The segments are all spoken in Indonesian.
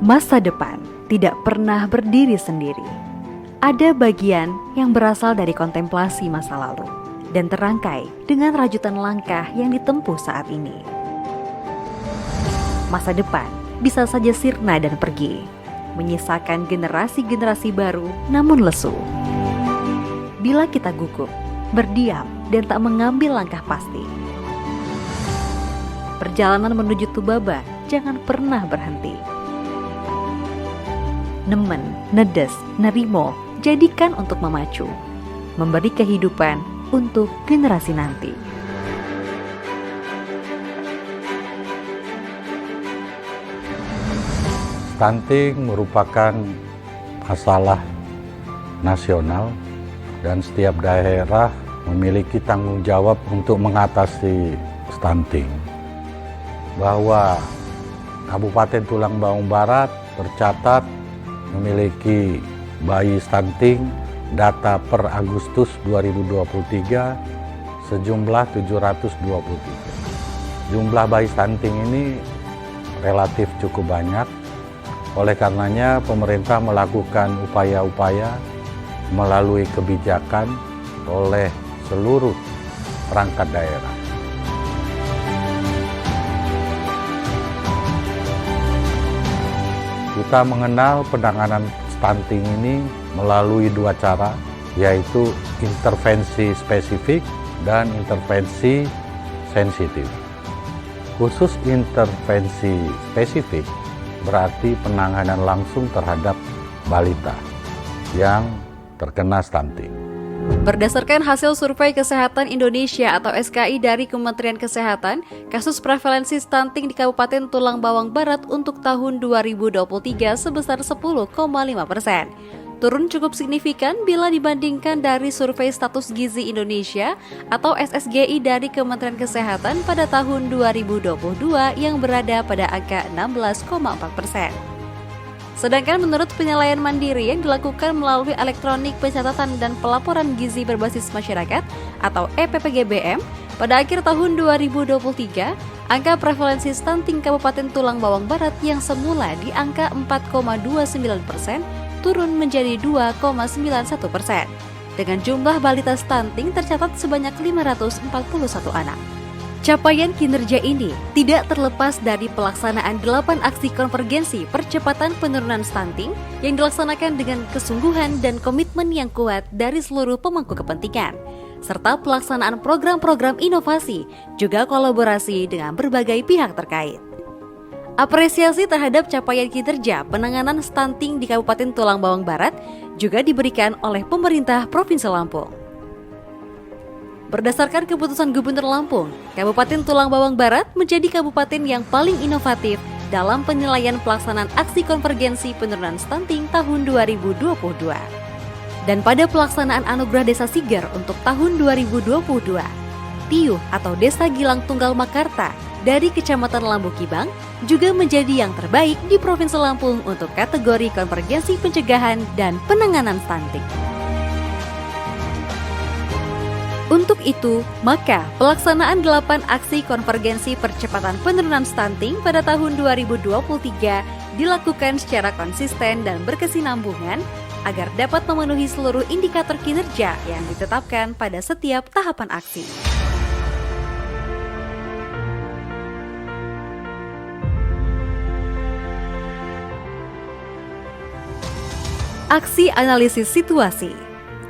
Masa depan tidak pernah berdiri sendiri. Ada bagian yang berasal dari kontemplasi masa lalu dan terangkai dengan rajutan langkah yang ditempuh saat ini. Masa depan bisa saja sirna dan pergi, menyisakan generasi-generasi baru namun lesu. Bila kita gugup, berdiam dan tak mengambil langkah pasti, perjalanan menuju Tubaba jangan pernah berhenti. Nemen, nedes, nerimo, jadikan untuk memacu, memberi kehidupan untuk generasi nanti. Stunting merupakan masalah nasional dan setiap daerah memiliki tanggung jawab untuk mengatasi stunting. Bahwa Kabupaten Tulang Bawang Barat tercatat memiliki bayi stunting data per Agustus 2023 sejumlah 723. Jumlah bayi stunting ini relatif cukup banyak. Oleh karenanya pemerintah melakukan upaya-upaya melalui kebijakan oleh seluruh perangkat daerah. Kita mengenal penanganan stunting ini melalui dua cara, yaitu intervensi spesifik dan intervensi sensitif. Khusus intervensi spesifik berarti penanganan langsung terhadap balita yang terkena stunting. Berdasarkan hasil Survei Kesehatan Indonesia atau SKI dari Kementerian Kesehatan, kasus prevalensi stunting di Kabupaten Tulang Bawang Barat untuk tahun 2023 sebesar 10,5%. Turun cukup signifikan bila dibandingkan dari Survei Status Gizi Indonesia atau SSGI dari Kementerian Kesehatan pada tahun 2022 yang berada pada angka 16,4%. Sedangkan menurut penilaian mandiri yang dilakukan melalui elektronik pencatatan dan pelaporan gizi berbasis masyarakat atau EPPGBM, pada akhir tahun 2023, angka prevalensi stunting Kabupaten Tulang Bawang Barat yang semula di angka 4,29% turun menjadi 2,91%. Dengan jumlah balita stunting tercatat sebanyak 541 anak. Capaian kinerja ini tidak terlepas dari pelaksanaan 8 aksi konvergensi percepatan penurunan stunting yang dilaksanakan dengan kesungguhan dan komitmen yang kuat dari seluruh pemangku kepentingan, serta pelaksanaan program-program inovasi, juga kolaborasi dengan berbagai pihak terkait. Apresiasi terhadap capaian kinerja penanganan stunting di Kabupaten Tulang Bawang Barat juga diberikan oleh pemerintah Provinsi Lampung. Berdasarkan keputusan Gubernur Lampung, Kabupaten Tulang Bawang Barat menjadi kabupaten yang paling inovatif dalam penilaian pelaksanaan aksi konvergensi penurunan stunting tahun 2022. Dan pada pelaksanaan Anugerah Desa Siger untuk tahun 2022, Tiuh atau Desa Gilang Tunggal Makarta dari Kecamatan Lambukibang juga menjadi yang terbaik di Provinsi Lampung untuk kategori konvergensi pencegahan dan penanganan stunting. Untuk itu, maka pelaksanaan 8 aksi konvergensi percepatan penurunan stunting pada tahun 2023 dilakukan secara konsisten dan berkesinambungan agar dapat memenuhi seluruh indikator kinerja yang ditetapkan pada setiap tahapan aksi. Aksi analisis situasi.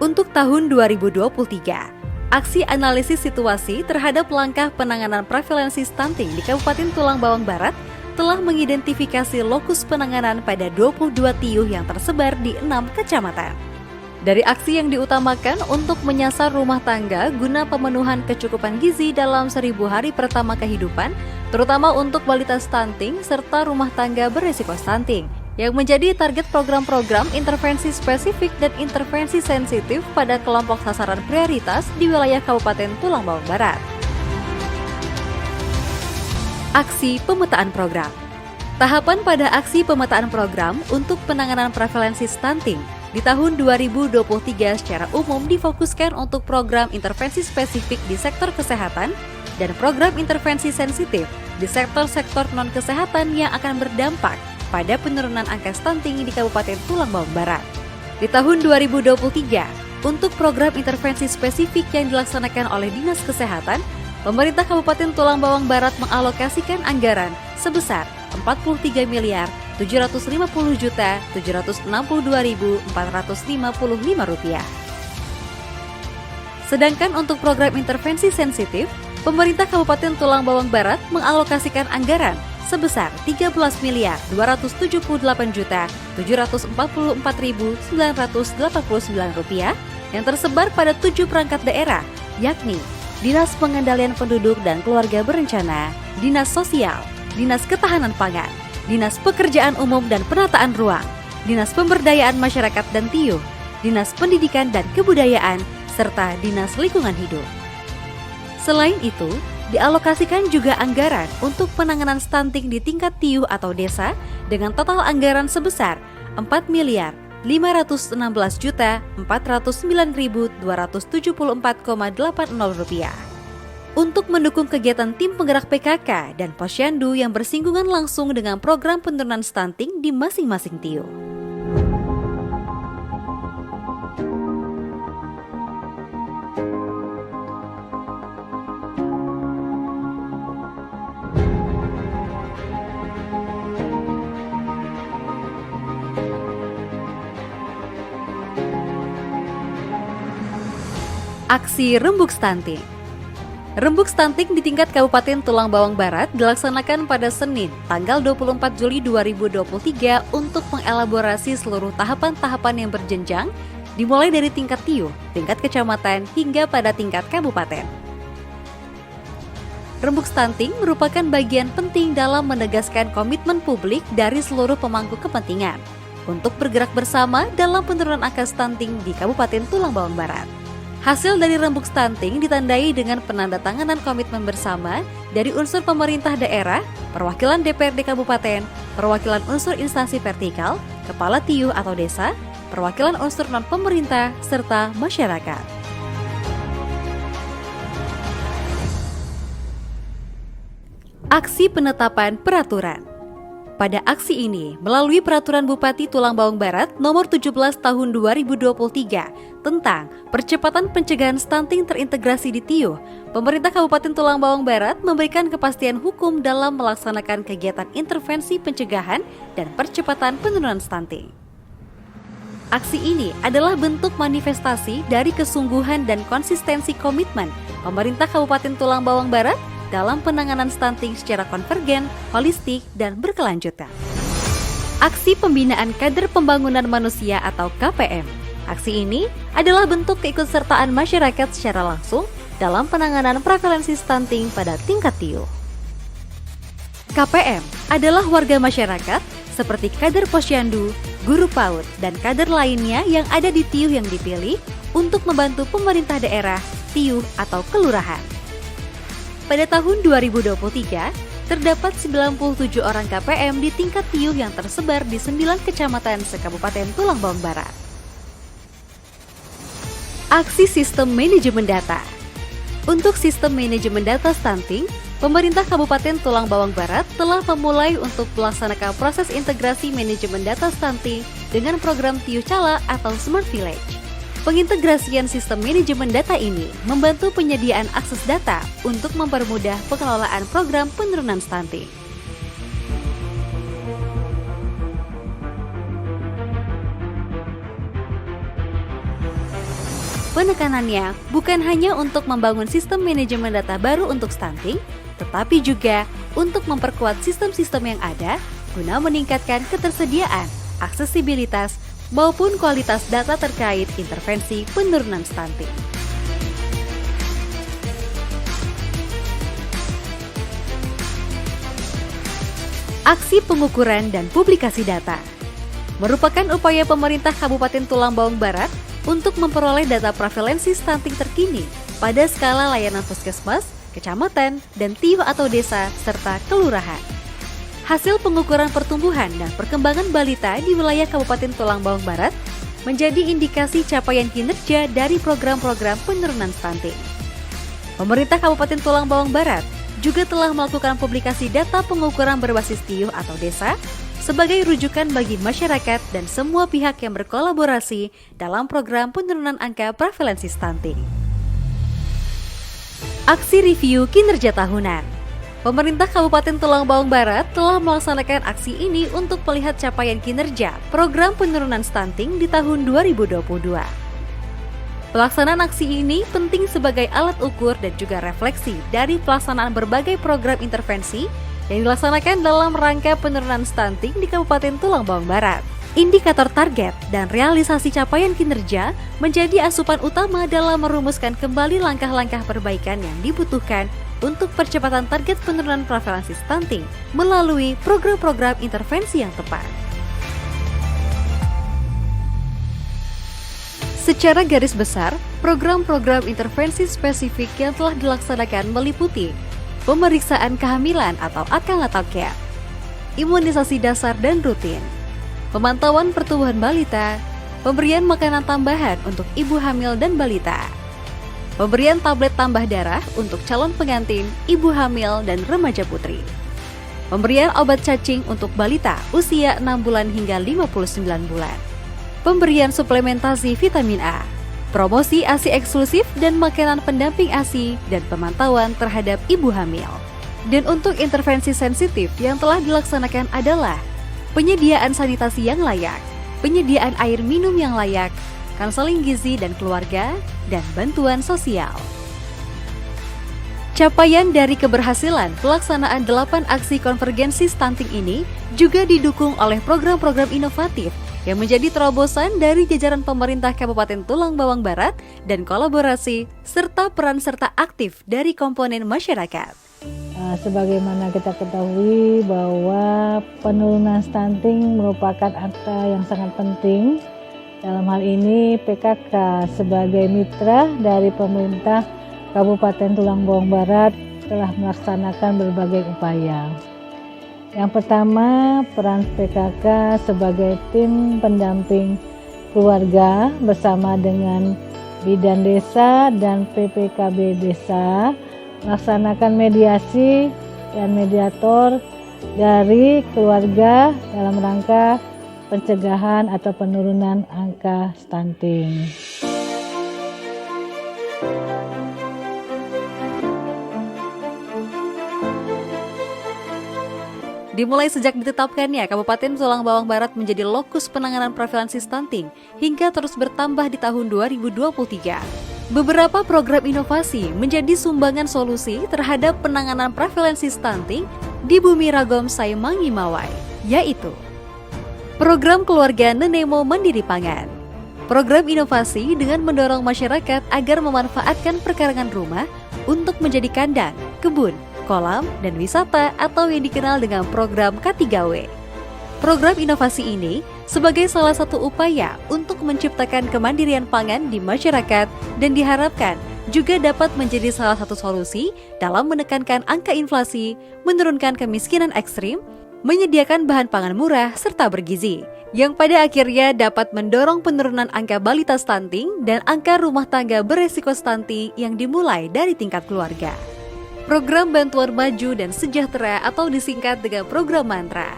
Untuk tahun 2023, aksi analisis situasi terhadap langkah penanganan prevalensi stunting di Kabupaten Tulang Bawang Barat telah mengidentifikasi lokus penanganan pada 22 tiuh yang tersebar di 6 kecamatan. Dari aksi yang diutamakan untuk menyasar rumah tangga guna pemenuhan kecukupan gizi dalam 1000 hari pertama kehidupan, terutama untuk balita stunting serta rumah tangga beresiko stunting, yang menjadi target program-program intervensi spesifik dan intervensi sensitif pada kelompok sasaran prioritas di wilayah Kabupaten Tulang Bawang Barat. Aksi pemetaan program. Tahapan pada aksi pemetaan program untuk penanganan prevalensi stunting di tahun 2023 secara umum difokuskan untuk program intervensi spesifik di sektor kesehatan dan program intervensi sensitif di sektor-sektor non-kesehatan yang akan berdampak pada penurunan angka stunting di Kabupaten Tulang Bawang Barat. Di tahun 2023, untuk program intervensi spesifik yang dilaksanakan oleh Dinas Kesehatan, pemerintah Kabupaten Tulang Bawang Barat mengalokasikan anggaran sebesar Rp43.750.762.455. Sedangkan untuk program intervensi sensitif, pemerintah Kabupaten Tulang Bawang Barat mengalokasikan anggaran sebesar Rp13.278.744.989 yang tersebar pada 7 perangkat daerah, yakni Dinas Pengendalian Penduduk dan Keluarga Berencana, Dinas Sosial, Dinas Ketahanan Pangan, Dinas Pekerjaan Umum dan Penataan Ruang, Dinas Pemberdayaan Masyarakat dan TIUH, Dinas Pendidikan dan Kebudayaan, serta Dinas Lingkungan Hidup. Selain itu, dialokasikan juga anggaran untuk penanganan stunting di tingkat TIUH atau desa dengan total anggaran sebesar Rp4.516.409.274,80. Untuk mendukung kegiatan tim penggerak PKK dan Posyandu yang bersinggungan langsung dengan program penurunan stunting di masing-masing TIUH. Aksi Rembuk Stunting. Rembuk stunting di tingkat Kabupaten Tulang Bawang Barat dilaksanakan pada Senin, tanggal 24 Juli 2023 untuk mengelaborasi seluruh tahapan-tahapan yang berjenjang, dimulai dari tingkat TIUH, tingkat kecamatan, hingga pada tingkat kabupaten. Rembuk stunting merupakan bagian penting dalam menegaskan komitmen publik dari seluruh pemangku kepentingan untuk bergerak bersama dalam penurunan angka stunting di Kabupaten Tulang Bawang Barat. Hasil dari rembuk stunting ditandai dengan penandatanganan komitmen bersama dari unsur pemerintah daerah, perwakilan DPRD Kabupaten, perwakilan unsur instansi vertikal, kepala TIUH atau desa, perwakilan unsur non-pemerintah, serta masyarakat. Aksi penetapan peraturan. Pada aksi ini, melalui Peraturan Bupati Tulang Bawang Barat Nomor 17 Tahun 2023 tentang percepatan pencegahan stunting terintegrasi di TIUH, pemerintah Kabupaten Tulang Bawang Barat memberikan kepastian hukum dalam melaksanakan kegiatan intervensi pencegahan dan percepatan penurunan stunting. Aksi ini adalah bentuk manifestasi dari kesungguhan dan konsistensi komitmen pemerintah Kabupaten Tulang Bawang Barat dalam penanganan stunting secara konvergen, holistik, dan berkelanjutan. Aksi Pembinaan Kader Pembangunan Manusia atau KPM. Aksi ini adalah bentuk keikutsertaan masyarakat secara langsung dalam penanganan prevalensi stunting pada tingkat TIUH. KPM adalah warga masyarakat seperti kader posyandu, guru PAUD, dan kader lainnya yang ada di TIUH yang dipilih untuk membantu pemerintah daerah, TIUH atau kelurahan. Pada tahun 2023, terdapat 97 orang KPM di tingkat TIUH yang tersebar di 9 kecamatan se-Kabupaten Tulang Bawang Barat. Aksi Sistem Manajemen Data. Untuk Sistem Manajemen Data Stunting, pemerintah Kabupaten Tulang Bawang Barat telah memulai untuk melaksanakan proses integrasi manajemen data stunting dengan program TIUH Cala atau Smart Village. Pengintegrasian sistem manajemen data ini membantu penyediaan akses data untuk mempermudah pengelolaan program penurunan stunting. Penekanannya bukan hanya untuk membangun sistem manajemen data baru untuk stunting, tetapi juga untuk memperkuat sistem-sistem yang ada guna meningkatkan ketersediaan, aksesibilitas, maupun kualitas data terkait intervensi penurunan stunting. Aksi pengukuran dan publikasi data merupakan upaya pemerintah Kabupaten Tulang Bawang Barat untuk memperoleh data prevalensi stunting terkini pada skala layanan puskesmas, kecamatan, dan TIUH atau desa, serta kelurahan. Hasil pengukuran pertumbuhan dan perkembangan balita di wilayah Kabupaten Tulang Bawang Barat menjadi indikasi capaian kinerja dari program-program penurunan stunting. Pemerintah Kabupaten Tulang Bawang Barat juga telah melakukan publikasi data pengukuran berbasis TIUH atau desa sebagai rujukan bagi masyarakat dan semua pihak yang berkolaborasi dalam program penurunan angka prevalensi stunting. Aksi review kinerja tahunan. Pemerintah Kabupaten Tulang Bawang Barat telah melaksanakan aksi ini untuk melihat capaian kinerja program penurunan stunting di tahun 2022. Pelaksanaan aksi ini penting sebagai alat ukur dan juga refleksi dari pelaksanaan berbagai program intervensi yang dilaksanakan dalam rangka penurunan stunting di Kabupaten Tulang Bawang Barat. Indikator target dan realisasi capaian kinerja menjadi asupan utama dalam merumuskan kembali langkah-langkah perbaikan yang dibutuhkan untuk percepatan target penurunan prevalensi stunting melalui program-program intervensi yang tepat. Secara garis besar, program-program intervensi spesifik yang telah dilaksanakan meliputi pemeriksaan kehamilan atau AKL atau CAP, imunisasi dasar dan rutin, pemantauan pertumbuhan balita, pemberian makanan tambahan untuk ibu hamil dan balita, pemberian tablet tambah darah untuk calon pengantin, ibu hamil, dan remaja putri, pemberian obat cacing untuk balita usia 6 bulan hingga 59 bulan, pemberian suplementasi vitamin A, promosi ASI eksklusif dan makanan pendamping ASI, dan pemantauan terhadap ibu hamil. Dan untuk intervensi sensitif yang telah dilaksanakan adalah penyediaan sanitasi yang layak, penyediaan air minum yang layak, konseling gizi dan keluarga, dan bantuan sosial. Capaian dari keberhasilan pelaksanaan 8 aksi konvergensi stunting ini juga didukung oleh program-program inovatif yang menjadi terobosan dari jajaran pemerintah Kabupaten Tulang Bawang Barat dan kolaborasi serta peran serta aktif dari komponen masyarakat. Sebagaimana kita ketahui bahwa penurunan stunting merupakan angka yang sangat penting. Dalam hal ini PKK sebagai mitra dari pemerintah Kabupaten Tulang Bawang Barat telah melaksanakan berbagai upaya. Yang pertama, peran PKK sebagai tim pendamping keluarga bersama dengan Bidan Desa dan PPKB Desa melaksanakan mediasi dan mediator dari keluarga dalam rangka pencegahan atau penurunan angka stunting. Dimulai sejak ditetapkannya Kabupaten Tulang Bawang Barat menjadi lokus penanganan prevalensi stunting hingga terus bertambah di tahun 2023. Beberapa program inovasi menjadi sumbangan solusi terhadap penanganan prevalensi stunting di Bumi Ragom Saimangi Mawai, yaitu Program Keluarga Nenemo Mandiri Pangan. Program inovasi dengan mendorong masyarakat agar memanfaatkan perkarangan rumah untuk menjadi kandang, kebun, kolam, dan wisata atau yang dikenal dengan program K3W. Program inovasi ini sebagai salah satu upaya untuk menciptakan kemandirian pangan di masyarakat dan diharapkan juga dapat menjadi salah satu solusi dalam menekankan angka inflasi, menurunkan kemiskinan ekstrim, menyediakan bahan pangan murah serta bergizi, yang pada akhirnya dapat mendorong penurunan angka balita stunting dan angka rumah tangga beresiko stunting yang dimulai dari tingkat keluarga. Program Bantuan Maju dan Sejahtera atau disingkat dengan Program Mantra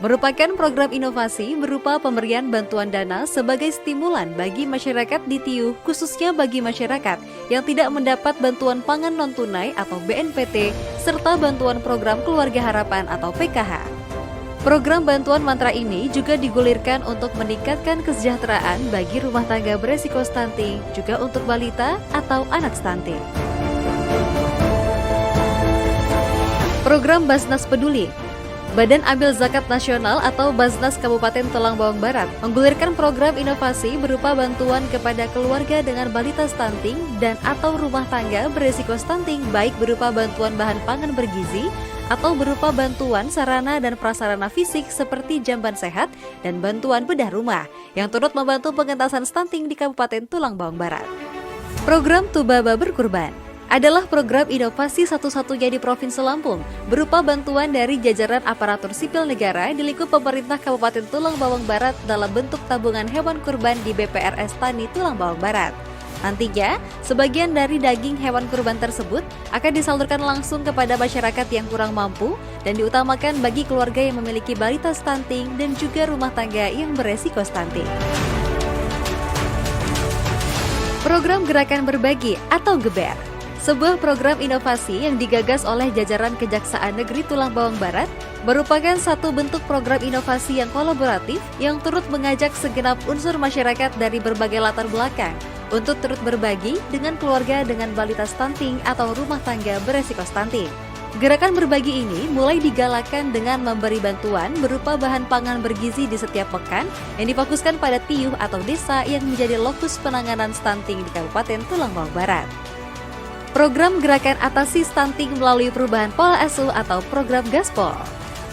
merupakan program inovasi berupa pemberian bantuan dana sebagai stimulan bagi masyarakat di Tiuh, khususnya bagi masyarakat yang tidak mendapat bantuan pangan non-tunai atau BNPT, serta bantuan program Keluarga Harapan atau PKH. Program Bantuan Mantra ini juga digulirkan untuk meningkatkan kesejahteraan bagi rumah tangga beresiko stunting, juga untuk balita atau anak stunting. Program Basnas Peduli. Badan Amil Zakat Nasional atau Basnas Kabupaten Tulang Bawang Barat menggulirkan program inovasi berupa bantuan kepada keluarga dengan balita stunting dan atau rumah tangga beresiko stunting, baik berupa bantuan bahan pangan bergizi atau berupa bantuan sarana dan prasarana fisik seperti jamban sehat dan bantuan bedah rumah yang turut membantu pengentasan stunting di Kabupaten Tulang Bawang Barat. Program Tubaba Berkurban adalah program inovasi satu-satunya di Provinsi Lampung berupa bantuan dari jajaran aparatur sipil negara di lingkup pemerintah Kabupaten Tulang Bawang Barat dalam bentuk tabungan hewan kurban di BPRS Tani Tulang Bawang Barat. Nantinya, sebagian dari daging hewan kurban tersebut akan disalurkan langsung kepada masyarakat yang kurang mampu dan diutamakan bagi keluarga yang memiliki balita stunting dan juga rumah tangga yang beresiko stunting. Program Gerakan Berbagi atau GEBER, sebuah program inovasi yang digagas oleh jajaran Kejaksaan Negeri Tulang Bawang Barat, merupakan satu bentuk program inovasi yang kolaboratif yang turut mengajak segenap unsur masyarakat dari berbagai latar belakang untuk turut berbagi dengan keluarga dengan balita stunting atau rumah tangga beresiko stunting. Gerakan berbagi ini mulai digalakkan dengan memberi bantuan berupa bahan pangan bergizi di setiap pekan yang difokuskan pada tiuh atau desa yang menjadi lokus penanganan stunting di Kabupaten Tulang Bawang Barat. Program Gerakan Atasi Stunting melalui perubahan pola asuh atau program Gaspol.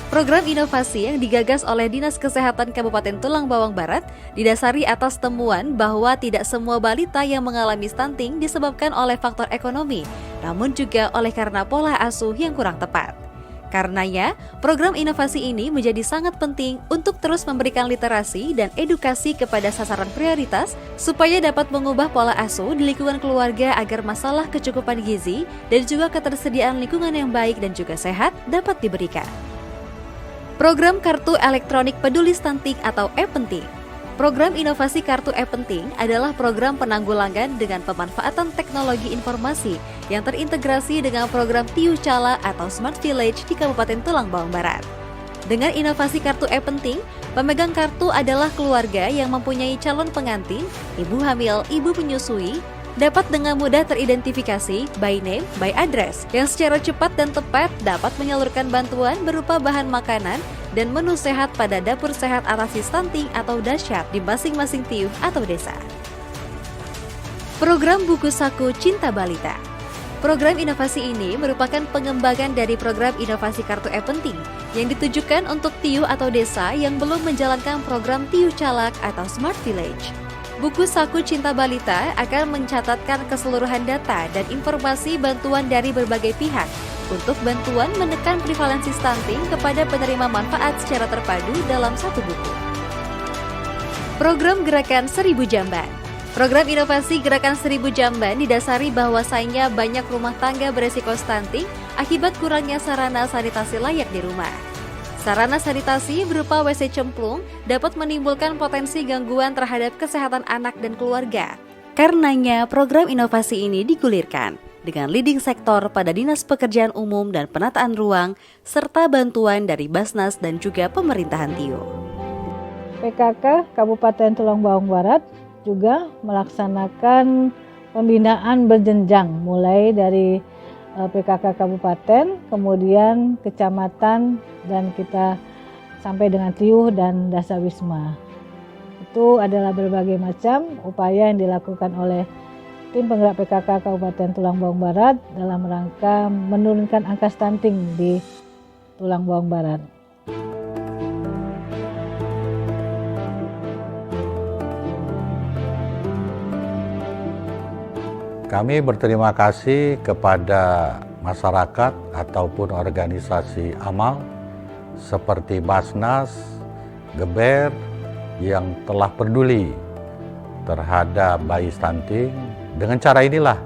Program inovasi yang digagas oleh Dinas Kesehatan Kabupaten Tulang Bawang Barat didasari atas temuan bahwa tidak semua balita yang mengalami stunting disebabkan oleh faktor ekonomi, namun juga oleh karena pola asuh yang kurang tepat. Karenanya, program inovasi ini menjadi sangat penting untuk terus memberikan literasi dan edukasi kepada sasaran prioritas supaya dapat mengubah pola asuh di lingkungan keluarga agar masalah kecukupan gizi dan juga ketersediaan lingkungan yang baik dan juga sehat dapat diberikan. Program Kartu Elektronik Peduli Stunting atau e-Penting. Program inovasi Kartu e-Penting adalah program penanggulangan dengan pemanfaatan teknologi informasi yang terintegrasi dengan program Tiuh Cala atau Smart Village di Kabupaten Tulang Bawang Barat. Dengan inovasi Kartu e-Penting, pemegang kartu adalah keluarga yang mempunyai calon pengantin, ibu hamil, ibu menyusui, dapat dengan mudah teridentifikasi by name, by address, yang secara cepat dan tepat dapat menyalurkan bantuan berupa bahan makanan dan menu sehat pada dapur sehat atasi stunting atau dasyat di masing-masing tiuh atau desa. Program Buku Saku Cinta Balita. Program inovasi ini merupakan pengembangan dari program inovasi Kartu e-Penting yang ditujukan untuk tiuh atau desa yang belum menjalankan program Tiuh Calak atau Smart Village. Buku Saku Cinta Balita akan mencatatkan keseluruhan data dan informasi bantuan dari berbagai pihak untuk bantuan menekan prevalensi stunting kepada penerima manfaat secara terpadu dalam satu buku. Program Gerakan 1000 Jamban. Program inovasi Gerakan 1000 Jamban didasari bahwasanya banyak rumah tangga beresiko stunting akibat kurangnya sarana sanitasi layak di rumah. Sarana sanitasi berupa WC cemplung dapat menimbulkan potensi gangguan terhadap kesehatan anak dan keluarga. Karenanya, program inovasi ini digulirkan dengan leading sektor pada Dinas Pekerjaan Umum dan Penataan Ruang, serta bantuan dari Basnas dan juga pemerintahan Tio. PKK Kabupaten Tulang Bawang Barat juga melaksanakan pembinaan berjenjang mulai dari PKK Kabupaten, kemudian Kecamatan, dan kita sampai dengan Tiuh dan Dasawisma. Itu adalah berbagai macam upaya yang dilakukan oleh tim penggerak PKK Kabupaten Tulang Bawang Barat dalam rangka menurunkan angka stunting di Tulang Bawang Barat. Kami berterima kasih kepada masyarakat ataupun organisasi amal seperti Basnas, GEBER yang telah peduli terhadap bayi stunting. Dengan cara inilah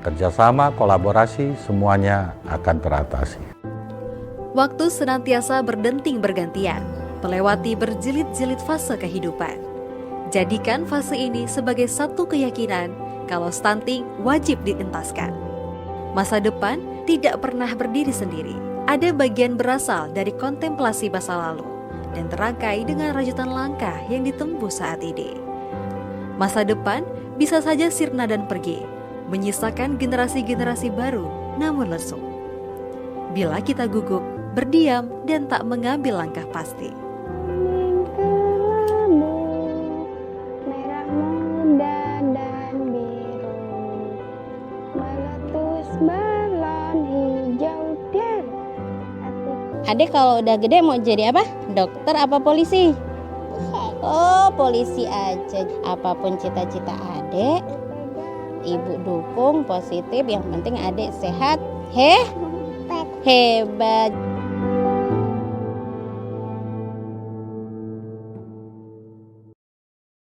kerjasama, kolaborasi semuanya akan teratasi. Waktu senantiasa berdenting bergantian, melewati berjilid-jilid fase kehidupan. Jadikan fase ini sebagai satu keyakinan kalau stunting wajib dientaskan. Masa depan tidak pernah berdiri sendiri. Ada bagian berasal dari kontemplasi masa lalu dan terangkai dengan rajutan langkah yang ditempuh saat ini. Masa depan bisa saja sirna dan pergi, menyisakan generasi-generasi baru namun lesu. Bila kita gugup, berdiam, dan tak mengambil langkah pasti. Adek kalau udah gede mau jadi apa? Dokter apa polisi? Oh, polisi aja. Apapun cita-cita adek, ibu dukung positif. Yang penting adek sehat. Hebat.